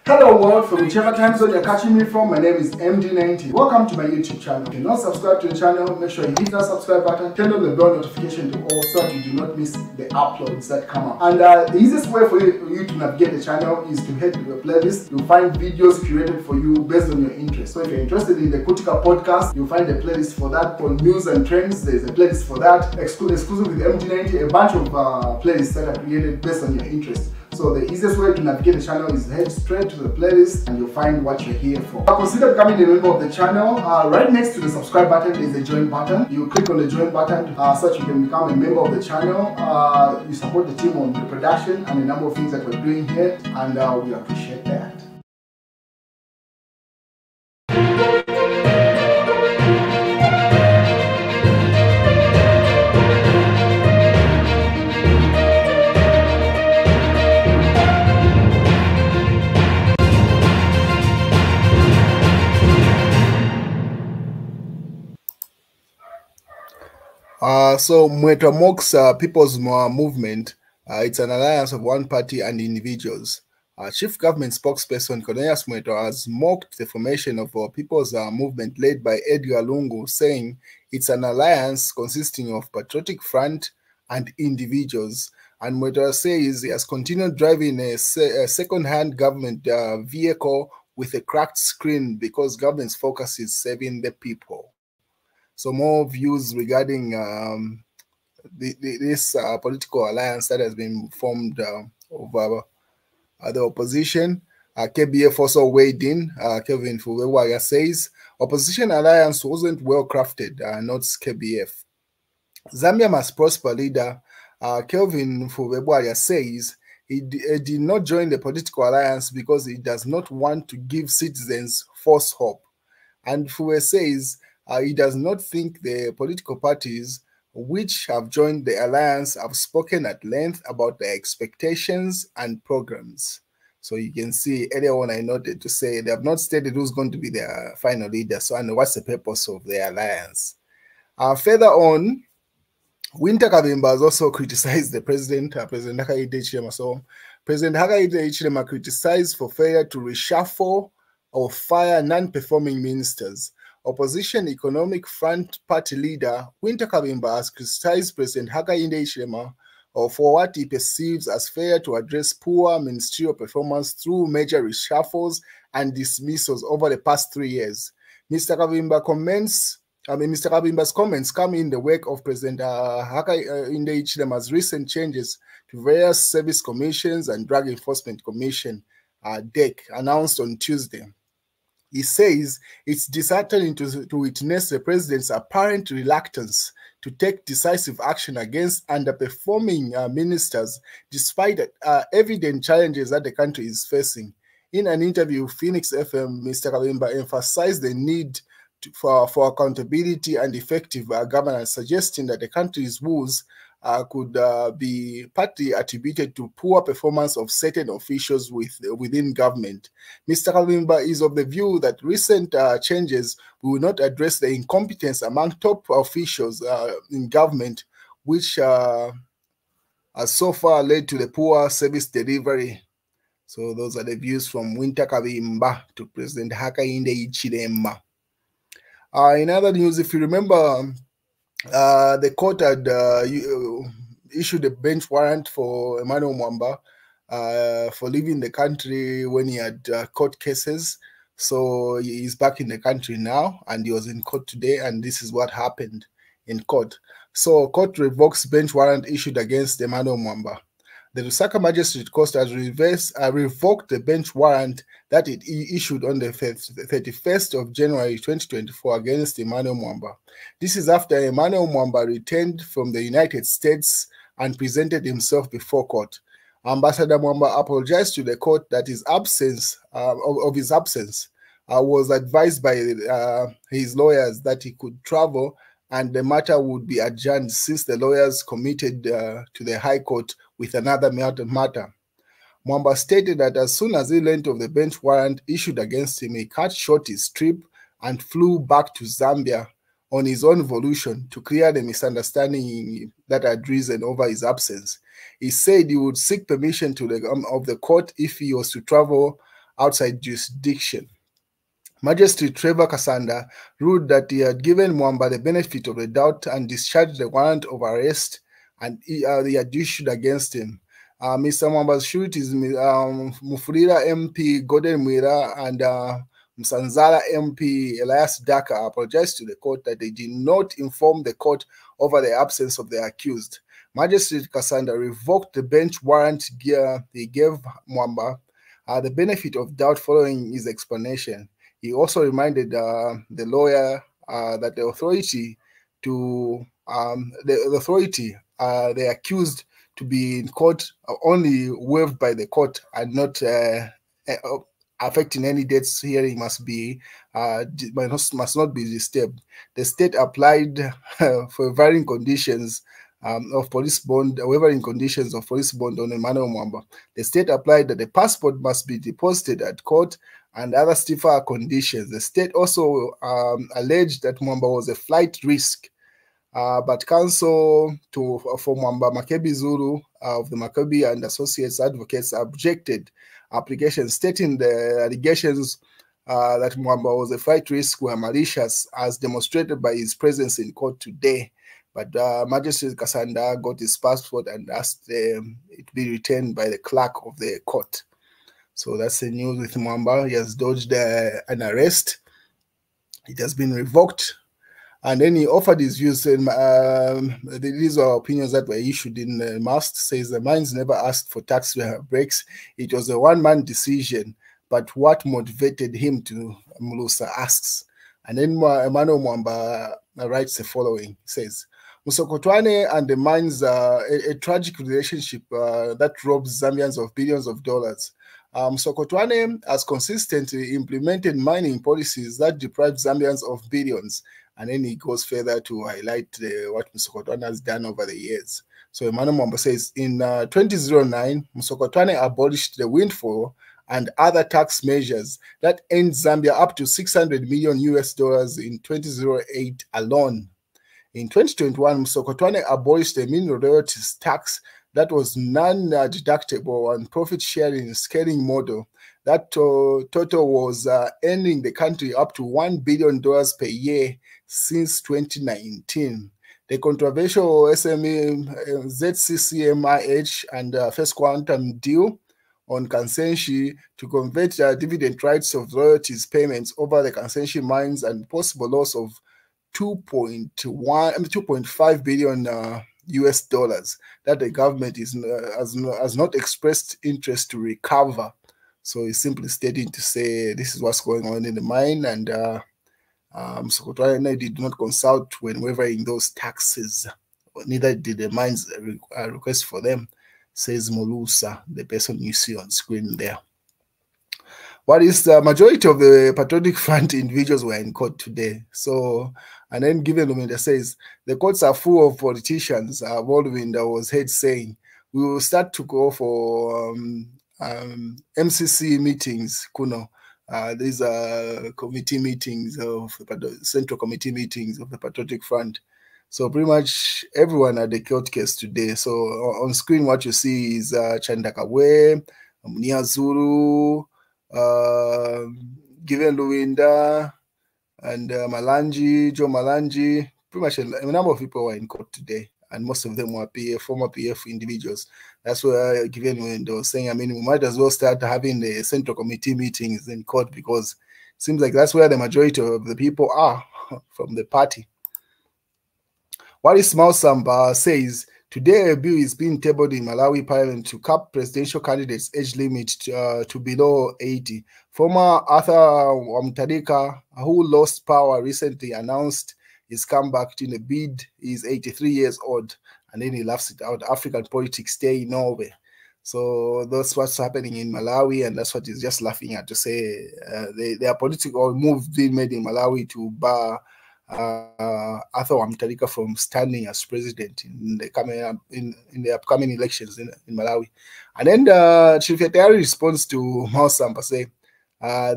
Hello world, from whichever time zone you're catching me from, my name is MD90. Welcome to my YouTube channel. If you're not subscribed to the channel, make sure you hit that subscribe button, turn on the bell notification to all so that you do not miss the uploads that come up. And the easiest way for you to navigate the channel is to head to the playlist. You'll find videos curated for you based on your interest. So if you're interested in the Kutika podcast, you'll find a playlist for that. For news and trends, there's a playlist for that. Exclusive with MD90, a bunch of playlists that are created based on your interest. So the easiest way to navigate the channel is head straight to the playlist and you'll find what you're here for. Consider becoming a member of the channel. Right next to the subscribe button is the join button. You click on the join button so that you can become a member of the channel. You support the team on the production and a number of things that we're doing here, and we appreciate that. So Mweetwa mocks People's Movement. It's an alliance of one party and individuals. Chief Government spokesperson Cornelius Mweetwa has mocked the formation of People's Movement led by Edgar Lungu, saying it's an alliance consisting of Patriotic Front and individuals. And Mweetwa says he has continued driving a second-hand government vehicle with a cracked screen because government's focus is saving the people. So more views regarding this political alliance that has been formed over the opposition. KBF also weighed in. Kelvin Fuwewaga says, opposition alliance wasn't well crafted, not KBF. Zambia must prosper leader Kelvin Fuwewaga says he did not join the political alliance because he does not want to give citizens false hope. And Fuwe says, he does not think the political parties which have joined the alliance have spoken at length about their expectations and programs. So you can see earlier on I noted to say they have not stated who's going to be their final leader, so and what's the purpose of the alliance. Further on, Winter Kavimba has also criticized the president, President Hakainde Hichilema. So President Hakainde Hichilema criticized for failure to reshuffle or fire non-performing ministers. Opposition Economic Front Party leader Winter Kavimba has criticized President Hakainde Hichilema for what he perceives as failure to address poor ministerial performance through major reshuffles and dismissals over the past 3 years. Mr. Kavimba's comments come in the wake of President Hakainde Hichilema's recent changes to various service commissions and Drug Enforcement Commission, DEC, announced on Tuesday. He says it's disheartening to witness the president's apparent reluctance to take decisive action against underperforming ministers, despite evident challenges that the country is facing. In an interview with Phoenix FM, Mr. Kavimba emphasized the need for accountability and effective governance, suggesting that the country's woes could be partly attributed to poor performance of certain officials within government. Mr. Kavimba is of the view that recent changes will not address the incompetence among top officials in government, which has so far led to the poor service delivery. So those are the views from Winter Kavimba to President Hakainde Hichilema. In other news, if you remember, the court had issued a bench warrant for Emmanuel Mwamba for leaving the country when he had court cases. So he's back in the country now, and he was in court today, and this is what happened in court. So court revokes bench warrant issued against Emmanuel Mwamba. The Lusaka Magistrate Court has revoked the bench warrant that it issued on the 31st of January 2024 against Emmanuel Mwamba. This is after Emmanuel Mwamba returned from the United States and presented himself before court. Ambassador Mwamba apologized to the court that his absence was advised by his lawyers that he could travel and the matter would be adjourned since the lawyers committed to the High Court with another matter. Mwamba stated that as soon as he learned of the bench warrant issued against him, he cut short his trip and flew back to Zambia on his own volition to clear the misunderstanding that had risen over his absence. He said he would seek permission of the court if he was to travel outside jurisdiction. Magistrate Trevor Kasanda ruled that he had given Mwamba the benefit of the doubt and discharged the warrant of arrest and he had issued against him. Mr. Mwamba's sureties, Mufulira MP Gordon Mwira and Msanzala MP Elias Daka apologized to the court that they did not inform the court over the absence of the accused. Magistrate Kasanda revoked the bench warrant he gave Mwamba the benefit of doubt following his explanation. He also reminded the lawyer that the authority the accused to be in court only waived by the court and not affecting any dates hearing must not be disturbed. The state applied for varying conditions of police bond, waiving conditions of police bond on Emmanuel Mwamba. The state applied that the passport must be deposited at court and other stiffer conditions. The state also alleged that Mwamba was a flight risk, but counsel for Mwamba, Makebi Zulu of the Makebi and Associates Advocates objected applications stating the allegations that Mwamba was a flight risk were malicious as demonstrated by his presence in court today. But Magistrate Kasanda got his passport and asked it be returned by the clerk of the court. So that's the news with Mwamba. He has dodged an arrest. It has been revoked. And then he offered his views. And, these are opinions that were issued in the MAST. Says the mines never asked for tax breaks. It was a one-man decision. But what motivated him to, Mulusa asks. And then Emmanuel Mwamba writes the following. He says, Musokotwane and the mines are a tragic relationship that robs Zambians of billions of dollars. Musokotwane has consistently implemented mining policies that deprive Zambians of billions. And then he goes further to highlight what Musokotwane has done over the years. So Emmanuel Mwamba says, in 2009, Musokotwane abolished the windfall and other tax measures that earned Zambia up to $600 million in 2008 alone. In 2021, Musokotwane abolished the mineral royalties tax that was non-deductible and profit-sharing scaling model. That total was earning the country up to $1 billion per year since 2019. The controversial SME ZCCMIH and First Quantum deal on Kansenshi to convert dividend rights of royalties payments over the Kansenshi mines and possible loss of 2.5 billion US dollars that the government has not expressed interest to recover. So he's simply stating to say this is what's going on in the mine, and Musokotwane did not consult when waiving those taxes. Neither did the mines request for them, says Mulusa, the person you see on screen there. What is the majority of the Patriotic Front individuals were in court today? So, and then Given Lumenda says, the courts are full of politicians. Volwinda was heard saying, we will start to go for MCC meetings, Kuno. These are committee meetings of the central committee meetings of the Patriotic Front. So pretty much everyone had the court case today. So on screen, what you see is Chandakabwe, Mniazuru, Given Luwinda, and Malanji, Joe Malanji. Pretty much a number of people were in court today, and most of them were former PF individuals. That's where Given Luwinda was saying, I mean, we might as well start having the central committee meetings in court because it seems like that's where the majority of the people are from the party. What is Mausamba says, today a bill is being tabled in Malawi Parliament to cap presidential candidates' age limit to below 80. Former Arthur Wamtarika, who lost power recently, announced his comeback in a bid. He's 83 years old, and then he laughs it out. African politics stay in Norway. So that's what's happening in Malawi, and that's what he's just laughing at to say there are political moves being made in Malawi to bar Arthur Wamtarika from standing as president in the upcoming elections in Malawi. And then Chifetari responds to Mausamba say,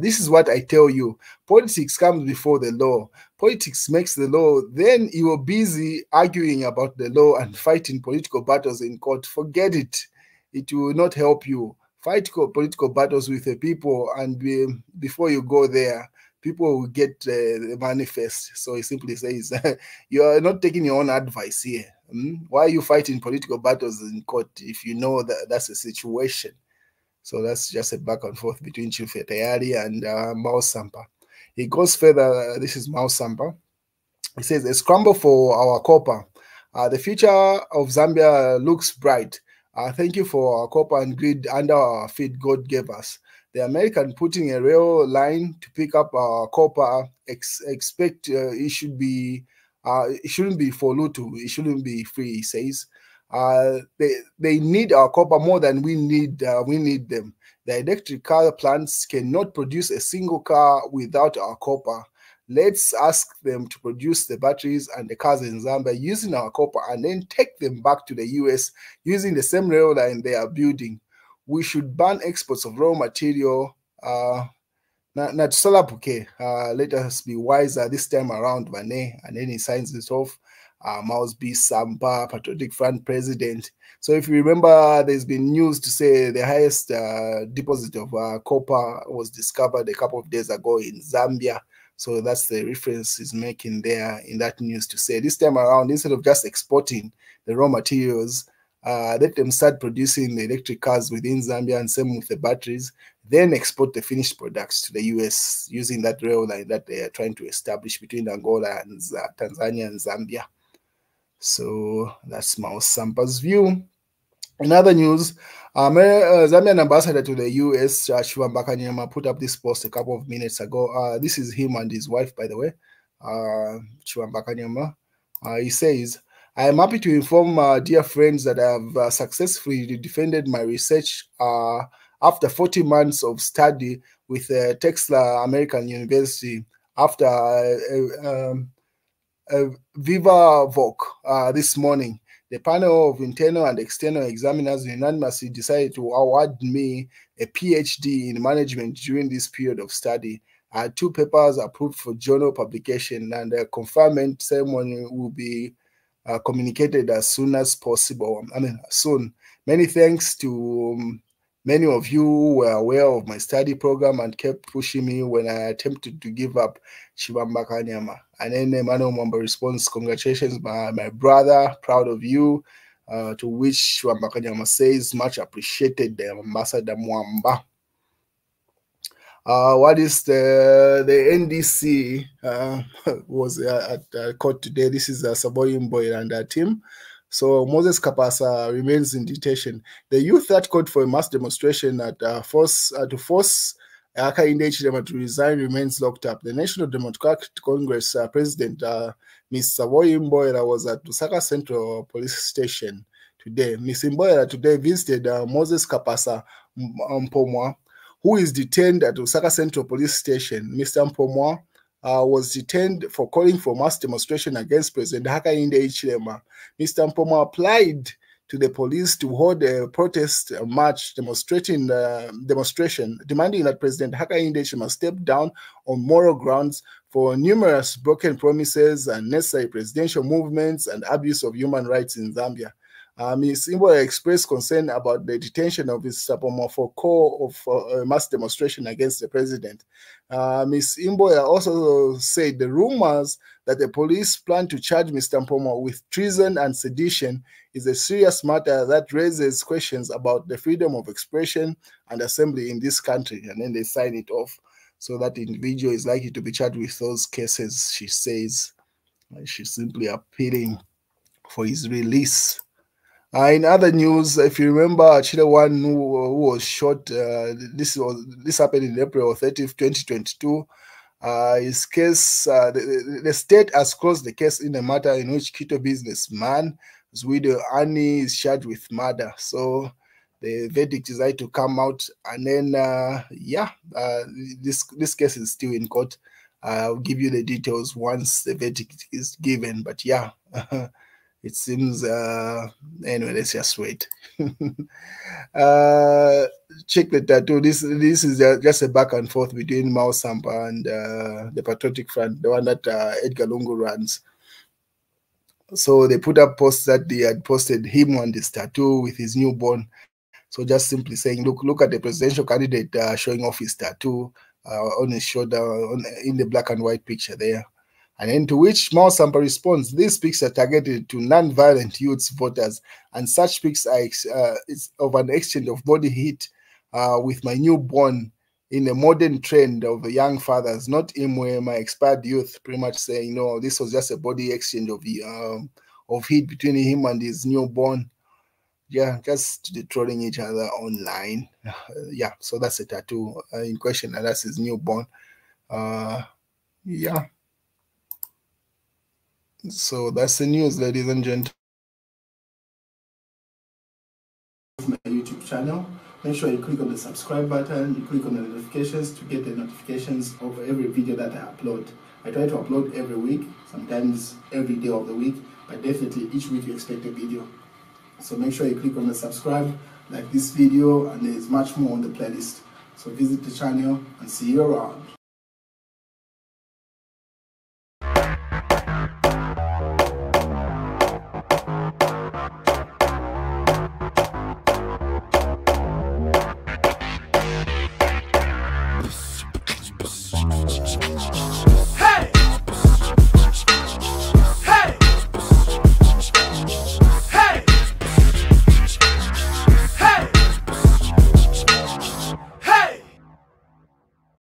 this is what I tell you. Politics comes before the law. Politics makes the law. Then you are busy arguing about the law and fighting political battles in court. Forget it. It will not help you. fight political battles with the people, and before you go there, people will get the manifest. So he simply says, you are not taking your own advice here. Why are you fighting political battles in court if you know that that's the situation? So that's just a back and forth between Chief Tayari and Mao Sampa. He goes further. This is Mao Sampa. He says, a scramble for our copper. The future of Zambia looks bright. Thank you for our copper and grid under our feet God gave us. The American putting a rail line to pick up our copper, expect it shouldn't be for Lutu. It shouldn't be free, he says. They need our copper more than we need them. The electric car plants cannot produce a single car without our copper. Let's ask them to produce the batteries and the cars in Zambia using our copper and then take them back to the US using the same rail line they are building. We should ban exports of raw material. Let us be wiser this time around, Vane. And then he signs it off. Maus B. Sampa, Patriotic Front President. So if you remember, there's been news to say the highest deposit of copper was discovered a couple of days ago in Zambia. So that's the reference he's making there in that news to say this time around, instead of just exporting the raw materials, let them start producing the electric cars within Zambia and same with the batteries, then export the finished products to the US using that rail line that they are trying to establish between Angola and Tanzania and Zambia. So that's Mao Sampa's view. In other news, Zambian ambassador to the US, Chivamba Kanyama, put up this post a couple of minutes ago. This is him and his wife, by the way, Chivamba Kanyama. He says, I am happy to inform dear friends that I have successfully defended my research after 40 months of study with Texas American University after Viva Voc this morning. The panel of internal and external examiners unanimously decided to award me a PhD in management during this period of study. 2 papers approved for journal publication, and the conferment ceremony will be communicated as soon as possible. Soon. Many thanks to many of you who were aware of my study program and kept pushing me when I attempted to give up. Chivamba Kanyama. And then Emmanuel Mwamba responds, congratulations, my brother, proud of you. To which Chivamba Kanyama says, much appreciated, Ambassador Mwamba. What is the NDC was at court today? This is Saboyi Mboy and our team. So Moses Kapasa remains in detention. The youth that called for a mass demonstration to force Hakainde Hichilema to resign remains locked up. The National Democratic Congress President, Ms. Saboyi Mboy, was at Lusaka Central Police Station today. Ms. Mboy today visited Moses Kapasa Mpomwa, who is detained at Lusaka Central Police Station. Mr. Mpomwa was detained for calling for mass demonstration against President Hakainde Hichilema. Mr. Mpomwa applied to the police to hold a protest march demonstration demanding that President Hakainde Hichilema step down on moral grounds for numerous broken promises and necessary presidential movements and abuse of human rights in Zambia. Ms. Mboya expressed concern about the detention of Mr. Mpomwa for call of a mass demonstration against the president. Ms. Mboya also said the rumors that the police plan to charge Mr. Mpomwa with treason and sedition is a serious matter that raises questions about the freedom of expression and assembly in this country. And then they sign it off. So that individual is likely to be charged with those cases, she says. She's simply appealing for his release. In other news, if you remember, One who was shot, this happened in April 30th, 2022. His case, the state has closed the case in a matter in which Quito businessman, his widow Annie, is charged with murder. So the verdict is likely to come out, and then this case is still in court. I'll give you the details once the verdict is given. But yeah. It seems, anyway, let's just wait. Check the tattoo. This is just a back and forth between Mao Sampa and the Patriotic Front, the one that Edgar Lungu runs. So they put up posts that they had posted him on this tattoo with his newborn. So just simply saying, look at the presidential candidate showing off his tattoo on his shoulder in the black and white picture there. And then to which Sampa responds, these pics are targeted to non-violent youths voters, and such pics are it's of an exchange of body heat with my newborn in a modern trend of young fathers, not my expired youth, pretty much saying, no, this was just a body exchange of heat between him and his newborn. Yeah, just trolling each other online. Yeah, so that's a tattoo in question, and that's his newborn. Yeah. So that's the news, ladies and gentlemen. My YouTube channel. Make sure you click on the subscribe button, you click on the notifications to get the notifications of every video that I upload. I try to upload every week, sometimes every day of the week, but definitely each week you expect a video. So make sure you click on the subscribe, like this video, and there's much more on the playlist. So visit the channel and see you around.